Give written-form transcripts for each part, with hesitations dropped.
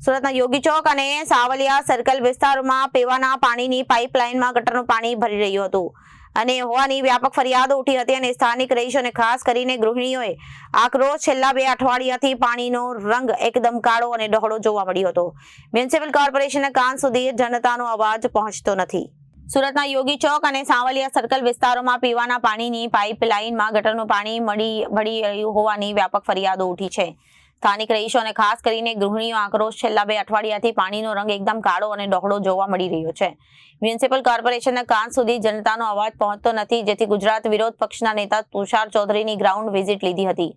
સુરતના યોગી ચોક અને સાવલિયા સર્કલ વિસ્તારમાં પીવાના પાણીની પાઇપલાઇનમાં ગટરનું પાણી ભરી રહ્યું હતું અને હોવાની વ્યાપક ફરિયાદો ઉઠી હતી અને સ્થાનિક રહીશોને ખાસ કરીને ગૃહિણીઓએ આક્રોશ છેલ્લા 2 અઠવાડિયાથી પાણીનો રંગ એકદમ કાળો અને ડહોળો જોવા મળ્યો હતો। મ્યુનિસિપલ કોર્પોરેશનના કાન સુધી જનતાનો અવાજ પહોંચતો નથી। સુરતના યોગી ચોક અને સાવલિયા સર્કલ વિસ્તારોમાં પીવાના પાણીની પાઇપલાઇનમાં ગટરનું પાણી ભળી રહ્યું હોવાની વ્યાપક ફરિયાદો ઉઠી છે। સ્થાનિક રહીશો અને ખાસ કરીને ગૃહિણીઓ આક્રોશ છેલ્લા 2 અઠવાડિયાથી પાણીનો રંગ એકદમ કાળો અને ડહોળો જોવા મળી રહ્યો છે। મ્યુનિસિપલ કોર્પોરેશનના કાન સુધી જનતાનો અવાજ પહોંચતો નથી, જેથી ગુજરાત વિરોધ પક્ષના નેતા તુષાર ચૌધરીની ગ્રાઉન્ડ વિઝિટ લીધી હતી।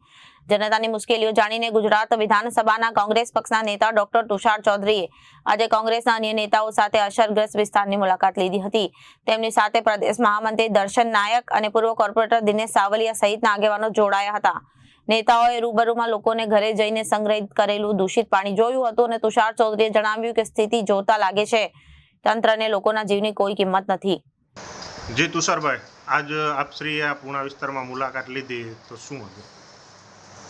જનતાની મુશ્કેલીઓ જાણીને ગુજરાત વિધાનસભાના કોંગ્રેસ પક્ષના નેતા ડોક્ટર તુષાર ચૌધરીએ આજે કોંગ્રેસના અન્ય નેતાઓ સાથે અસરગ્રસ્ત વિસ્તારની મુલાકાત લીધી હતી। તેમની સાથે પ્રદેશ મહામંત્રી દર્શન નાયક અને પૂર્વ કોર્પોરેટર દિનેશ સાવલિયા સહિતના આગેવાનો જોડાયા હતા। નેતાઓએ રૂબરૂમાં લોકોને ઘરે જઈને સંગ્રહિત કરેલું દૂષિત પાણી જોયું હતું અને તુષાર ચૌધરીએ જણાવ્યું કે સ્થિતિ જોતા લાગે છે તંત્રને લોકોના જીવની કોઈ કિંમત નથી। જી તુષારભાઈ, આજ આપશ્રીએ આ પૂર્ણા વિસ્તારમાં મુલાકાત લીધી તો શું હતું?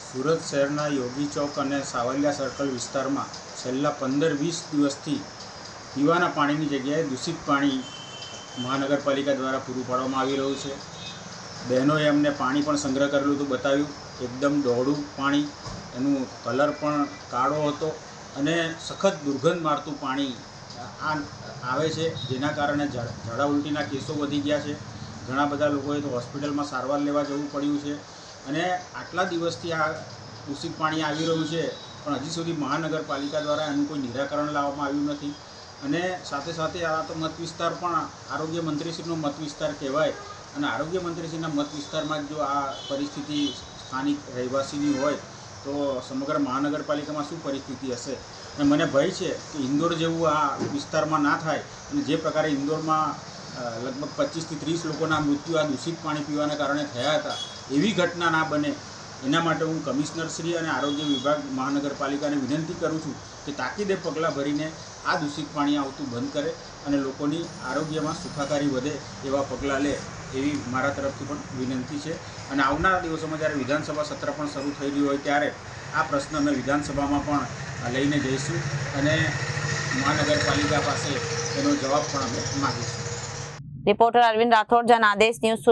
સુરત શહેરના યોગી ચોક અને સાવલિયા સર્કલ વિસ્તારમાં છેલ્લા 15-20 દિવસથી પીવાના પાણીની જગ્યાએ દૂષિત પાણી મહાનગરપાલિકા દ્વારા પૂરું પાડવામાં આવી રહ્યું છે। બહેનોએ અમને પાણી પણ સંગ્રહ કરેલું હતું, બતાવ્યું એકદમ ડહોળું પાણી, એનું કલર પણ કાળો હતો અને સખત દુર્ગંધ મારતું પાણી આવે છે, જેના કારણે ઝાડા ઉલટીના કેસો વધી ગયા છે। ઘણા બધા લોકોએ તો હોસ્પિટલમાં સારવાર લેવા જવું પડ્યું છે અને આટલા દિવસથી આ દૂષિત પાણી આવી રહ્યું છે, પણ હજી સુધી મહાનગરપાલિકા દ્વારા એનું કોઈ નિરાકરણ લાવવામાં આવ્યું નથી। અને સાથે સાથે આ તો મત વિસ્તાર પણ આરોગ્ય મંત્રીશ્રીનો મત વિસ્તાર કહેવાય અને આરોગ્ય મંત્રીશ્રીના મત વિસ્તારમાં જો આ પરિસ્થિતિ સ્થાનિક રહેવાસીની હોય તો સમગ્ર મહાનગરપાલિકામાં શું પરિસ્થિતિ હશે? અને મને ભય છે કે ઇન્દોર જેવું આ વિસ્તારમાં ના થાય અને જે પ્રકારે ઇન્દોરમાં લગભગ 25થી 30 લોકોના મૃત્યુ આ દૂષિત પાણી પીવાના કારણે થયા હતા, એવી ઘટના ના બને એના માટે હું કમિશનરશ્રી અને આરોગ્ય વિભાગ મહાનગરપાલિકાને વિનંતી કરું છું કે તાકીદે પગલાં ભરીને આ દૂષિત પાણી આવતું બંધ કરે અને લોકોની આરોગ્યમાં સુખાકારી વધે એવા પગલાં લે એવી મારા તરફથી પણ વિનંતી છે। અને આવનારા દિવસોમાં જ્યારે વિધાનસભા સત્ર પણ શરૂ થઈ રહ્યું હોય ત્યારે આ પ્રશ્ન અમે વિધાનસભામાં પણ લઈને જઈશું અને મહાનગરપાલિકા પાસે એનો જવાબ પણ અમે માગીશું। Reporter Arvind Rathod, Janadesh news, Surat.